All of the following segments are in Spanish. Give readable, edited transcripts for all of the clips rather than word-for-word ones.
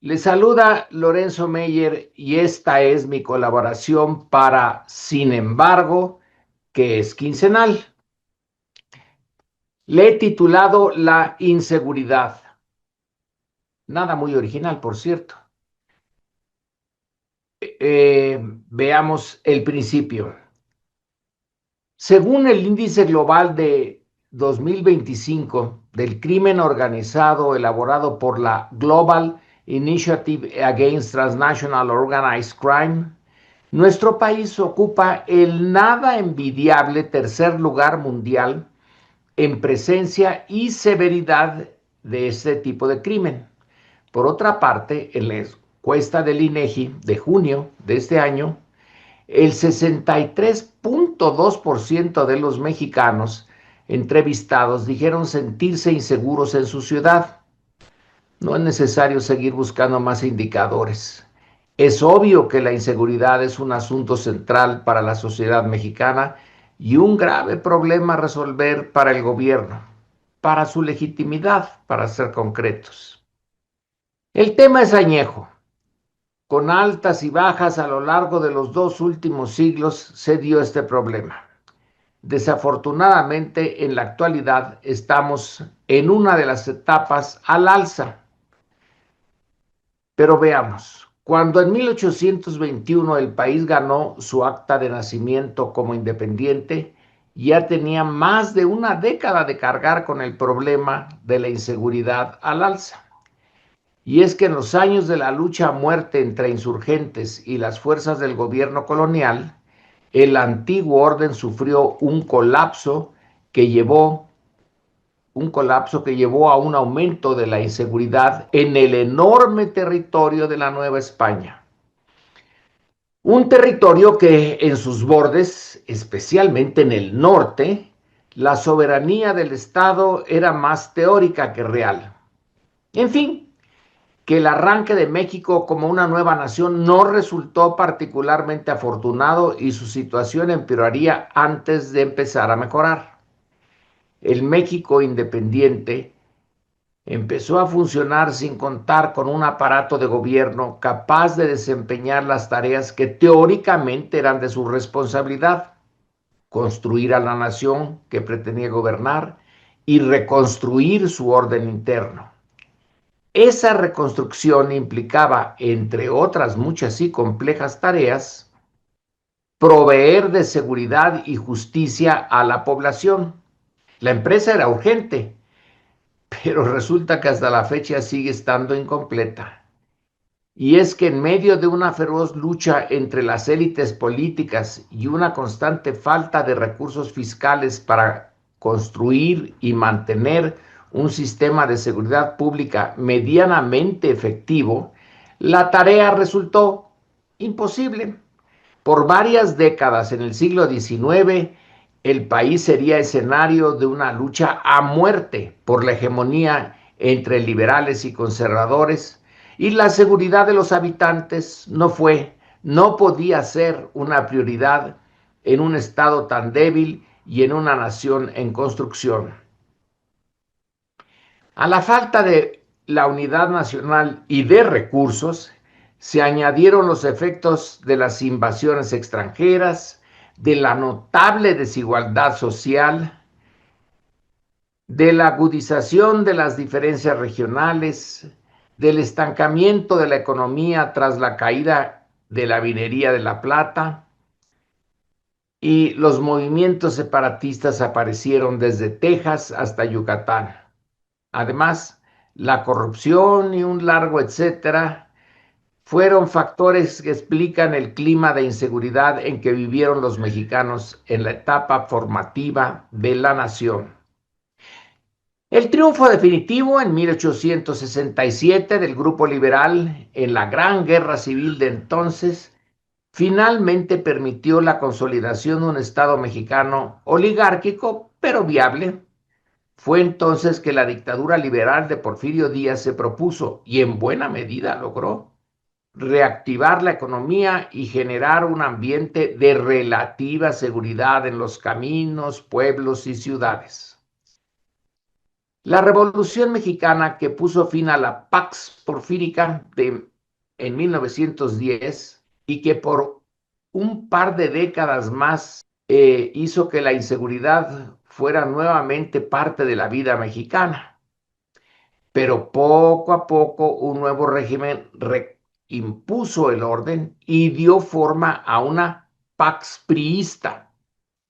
Le saluda Lorenzo Meyer y esta es mi colaboración para Sin embargo, que es quincenal. Le he titulado La inseguridad. Nada muy original, por cierto. Veamos el principio. Según el índice global de 2025 del crimen organizado elaborado por la Global Initiative Against Transnational Organized Crime, nuestro país ocupa el nada envidiable tercer lugar mundial en presencia y severidad de este tipo de crimen. Por otra parte, en la encuesta del INEGI de junio de este año, el 63.2% de los mexicanos entrevistados dijeron sentirse inseguros en su ciudad. No es necesario seguir buscando más indicadores. Es obvio que la inseguridad es un asunto central para la sociedad mexicana y un grave problema a resolver para el gobierno, para su legitimidad, para ser concretos. El tema es añejo. Con altas y bajas a lo largo de los 2 últimos siglos se dio este problema. Desafortunadamente, en la actualidad estamos en una de las etapas al alza. Pero veamos, cuando en 1821 el país ganó su acta de nacimiento como independiente, ya tenía más de una década de cargar con el problema de la inseguridad al alza. Y es que en los años de la lucha a muerte entre insurgentes y las fuerzas del gobierno colonial, el antiguo orden sufrió un colapso que llevó a un aumento de la inseguridad en el enorme territorio de la Nueva España. Un territorio que en sus bordes, especialmente en el norte, la soberanía del Estado era más teórica que real. En fin, que el arranque de México como una nueva nación no resultó particularmente afortunado y su situación empeoraría antes de empezar a mejorar. El México independiente empezó a funcionar sin contar con un aparato de gobierno capaz de desempeñar las tareas que teóricamente eran de su responsabilidad: construir a la nación que pretendía gobernar y reconstruir su orden interno. Esa reconstrucción implicaba, entre otras muchas y complejas tareas, proveer de seguridad y justicia a la población. La empresa era urgente, pero resulta que hasta la fecha sigue estando incompleta. Y es que en medio de una feroz lucha entre las élites políticas y una constante falta de recursos fiscales para construir y mantener un sistema de seguridad pública medianamente efectivo, la tarea resultó imposible. Por varias décadas en el siglo XIX, el país sería escenario de una lucha a muerte por la hegemonía entre liberales y conservadores, y la seguridad de los habitantes no podía ser una prioridad en un estado tan débil y en una nación en construcción. A la falta de la unidad nacional y de recursos, se añadieron los efectos de las invasiones extranjeras, de la notable desigualdad social, de la agudización de las diferencias regionales, del estancamiento de la economía tras la caída de la minería de la plata, y los movimientos separatistas aparecieron desde Texas hasta Yucatán. Además, la corrupción y un largo etcétera fueron factores que explican el clima de inseguridad en que vivieron los mexicanos en la etapa formativa de la nación. El triunfo definitivo en 1867 del Grupo Liberal en la Gran Guerra Civil de entonces finalmente permitió la consolidación de un Estado mexicano oligárquico, pero viable. Fue entonces que la dictadura liberal de Porfirio Díaz se propuso, y en buena medida logró, reactivar la economía y generar un ambiente de relativa seguridad en los caminos, pueblos y ciudades. La Revolución Mexicana, que puso fin a la Pax Porfírica en 1910 y que por un par de décadas más hizo que la inseguridad fuera nuevamente parte de la vida mexicana. Pero poco a poco un nuevo régimen impuso el orden y dio forma a una Pax Priista,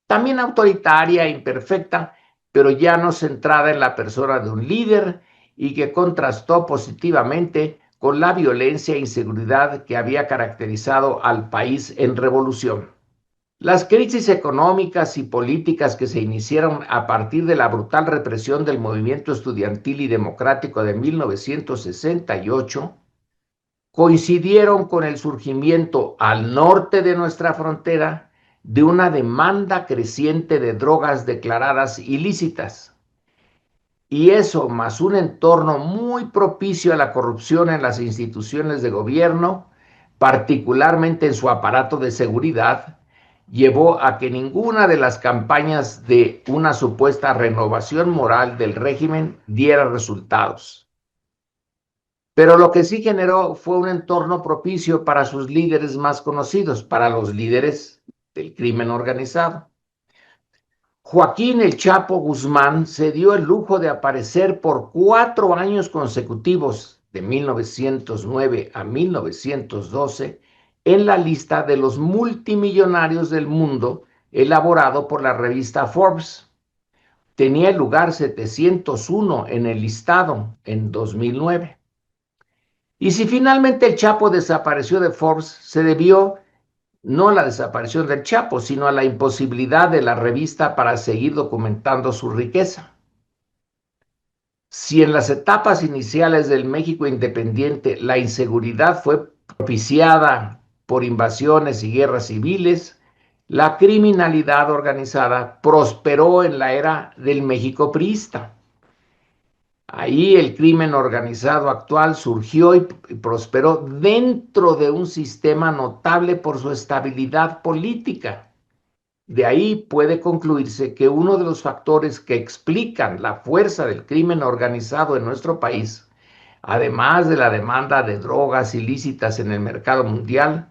también autoritaria e imperfecta, pero ya no centrada en la persona de un líder y que contrastó positivamente con la violencia e inseguridad que había caracterizado al país en revolución. Las crisis económicas y políticas que se iniciaron a partir de la brutal represión del movimiento estudiantil y democrático de 1968 coincidieron con el surgimiento al norte de nuestra frontera de una demanda creciente de drogas declaradas ilícitas. Y eso, más un entorno muy propicio a la corrupción en las instituciones de gobierno, particularmente en su aparato de seguridad, llevó a que ninguna de las campañas de una supuesta renovación moral del régimen diera resultados. Pero lo que sí generó fue un entorno propicio para sus líderes más conocidos, para los líderes del crimen organizado. Joaquín El Chapo Guzmán se dio el lujo de aparecer por 4 años consecutivos, de 1909 a 1912, en la lista de los multimillonarios del mundo elaborado por la revista Forbes. Tenía el lugar 701 en el listado en 2009. Y si finalmente el Chapo desapareció de Forbes, se debió no a la desaparición del Chapo, sino a la imposibilidad de la revista para seguir documentando su riqueza. Si en las etapas iniciales del México independiente la inseguridad fue propiciada por invasiones y guerras civiles, la criminalidad organizada prosperó en la era del México priista. Ahí el crimen organizado actual surgió y prosperó dentro de un sistema notable por su estabilidad política. De ahí puede concluirse que uno de los factores que explican la fuerza del crimen organizado en nuestro país, además de la demanda de drogas ilícitas en el mercado mundial,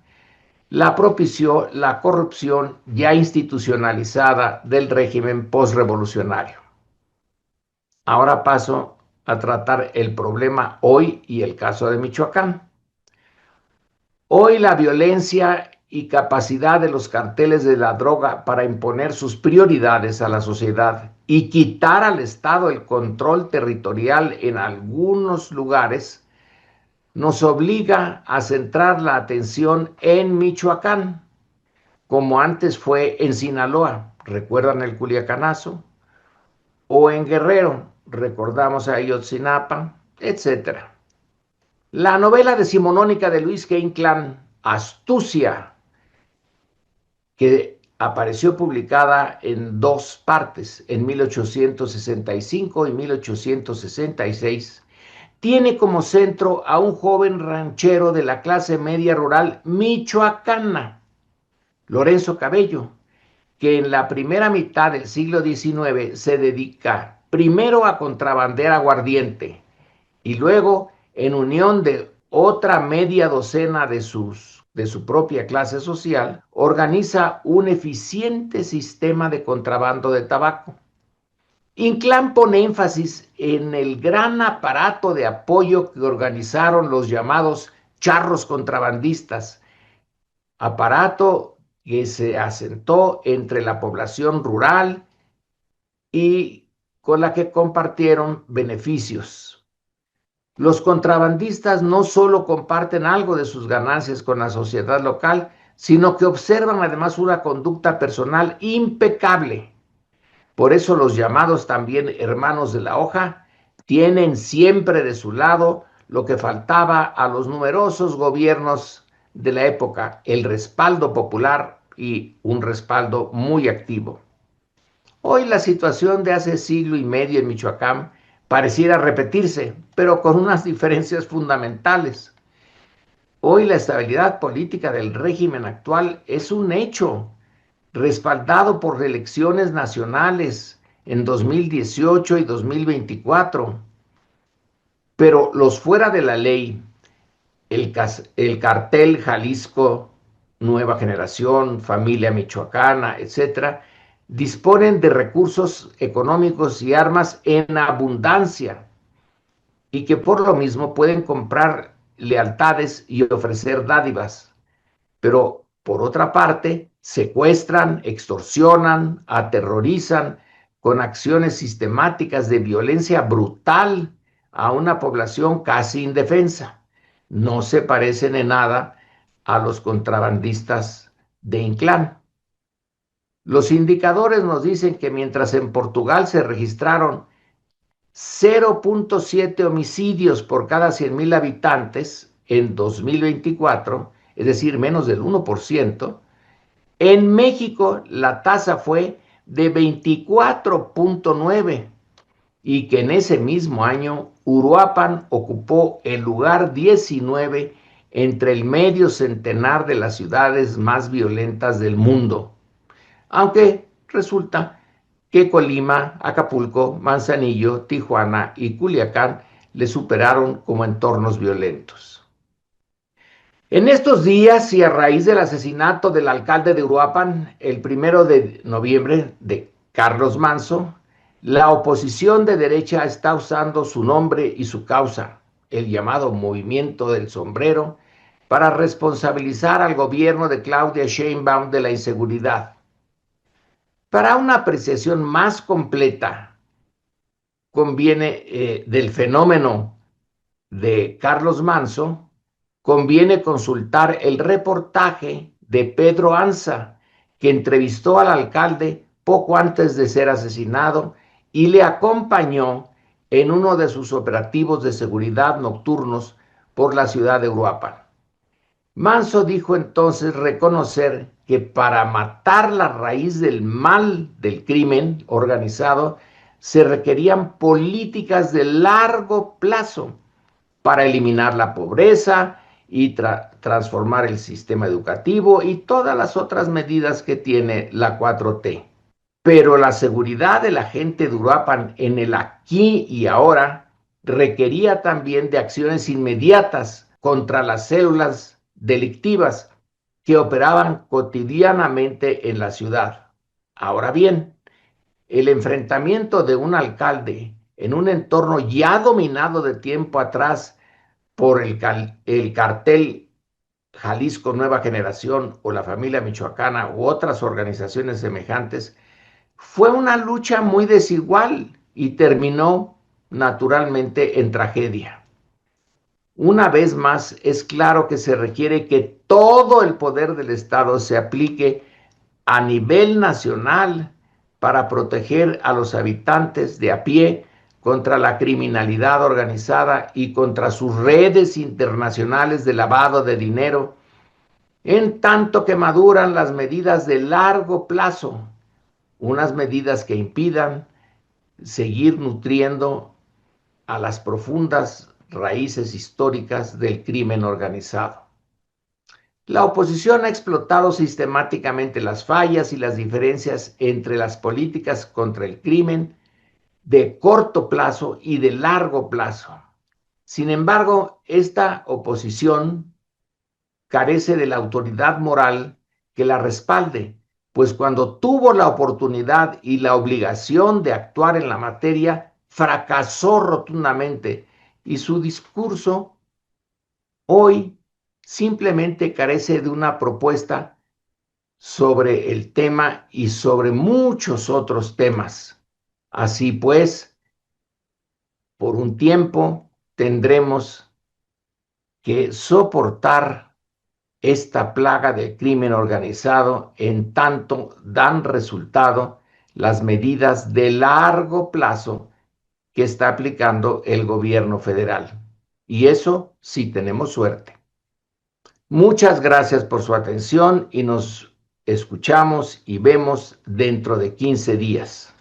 la propició la corrupción ya institucionalizada del régimen postrevolucionario. Ahora paso a tratar el problema hoy y el caso de Michoacán. Hoy la violencia y capacidad de los carteles de la droga para imponer sus prioridades a la sociedad y quitar al Estado el control territorial en algunos lugares nos obliga a centrar la atención en Michoacán, como antes fue en Sinaloa, ¿recuerdan el Culiacanazo? O en Guerrero, recordamos a Ayotzinapa, etcétera. La novela decimonónica de Luis G. Inclán, Astucia, que apareció publicada en dos partes, en 1865 y 1866, tiene como centro a un joven ranchero de la clase media rural michoacana, Lorenzo Cabello, que en la primera mitad del siglo XIX se dedica primero a contrabandear aguardiente y luego, en unión de otra media docena de su propia clase social, organiza un eficiente sistema de contrabando de tabaco. Inclán pone énfasis en el gran aparato de apoyo que organizaron los llamados charros contrabandistas, aparato que se asentó entre la población rural y con la que compartieron beneficios. Los contrabandistas no solo comparten algo de sus ganancias con la sociedad local, sino que observan además una conducta personal impecable. Por eso los llamados también hermanos de la hoja tienen siempre de su lado lo que faltaba a los numerosos gobiernos de la época, el respaldo popular y un respaldo muy activo. Hoy la situación de hace siglo y medio en Michoacán pareciera repetirse, pero con unas diferencias fundamentales. Hoy la estabilidad política del régimen actual es un hecho, respaldado por elecciones nacionales, en 2018 y 2024. Pero los fuera de la ley, el cartel Jalisco Nueva Generación, Familia Michoacana, etcétera, disponen de recursos económicos y armas en abundancia y que por lo mismo pueden comprar lealtades y ofrecer dádivas. Pero por otra parte, secuestran, extorsionan, aterrorizan con acciones sistemáticas de violencia brutal a una población casi indefensa. No se parecen en nada a los contrabandistas de Inclán. Los indicadores nos dicen que mientras en Portugal se registraron 0.7 homicidios por cada 100,000 habitantes en 2024, es decir, menos del 1%, en México la tasa fue de 24.9 y que en ese mismo año Uruapan ocupó el lugar 19 entre el medio centenar de las ciudades más violentas del mundo. Aunque resulta que Colima, Acapulco, Manzanillo, Tijuana y Culiacán le superaron como entornos violentos. En estos días y a raíz del asesinato del alcalde de Uruapan, el 1 de noviembre, de Carlos Manso, la oposición de derecha está usando su nombre y su causa, el llamado Movimiento del Sombrero, para responsabilizar al gobierno de Claudia Sheinbaum de la inseguridad. Para una apreciación más completa, del fenómeno de Carlos Manso, conviene consultar el reportaje de Pedro Anza, que entrevistó al alcalde poco antes de ser asesinado y le acompañó en uno de sus operativos de seguridad nocturnos por la ciudad de Uruapan. Manso dijo entonces reconocer que para matar la raíz del mal del crimen organizado se requerían políticas de largo plazo para eliminar la pobreza y transformar el sistema educativo y todas las otras medidas que tiene la 4T. Pero la seguridad de la gente de Uruapan en el aquí y ahora requería también de acciones inmediatas contra las células delictivas que operaban cotidianamente en la ciudad. Ahora bien, el enfrentamiento de un alcalde en un entorno ya dominado de tiempo atrás por el cartel Jalisco Nueva Generación o la familia michoacana u otras organizaciones semejantes, fue una lucha muy desigual y terminó naturalmente en tragedia. Una vez más, es claro que se requiere que todo el poder del Estado se aplique a nivel nacional para proteger a los habitantes de a pie contra la criminalidad organizada y contra sus redes internacionales de lavado de dinero, en tanto que maduran las medidas de largo plazo, unas medidas que impidan seguir nutriendo a las profundas raíces históricas del crimen organizado. La oposición ha explotado sistemáticamente las fallas y las diferencias entre las políticas contra el crimen de corto plazo y de largo plazo. Sin embargo, esta oposición carece de la autoridad moral que la respalde, pues cuando tuvo la oportunidad y la obligación de actuar en la materia, fracasó rotundamente y su discurso hoy simplemente carece de una propuesta sobre el tema y sobre muchos otros temas. Así pues, por un tiempo tendremos que soportar esta plaga del crimen organizado en tanto dan resultado las medidas de largo plazo que está aplicando el gobierno federal. Y eso sí tenemos suerte. Muchas gracias por su atención y nos escuchamos y vemos dentro de 15 días.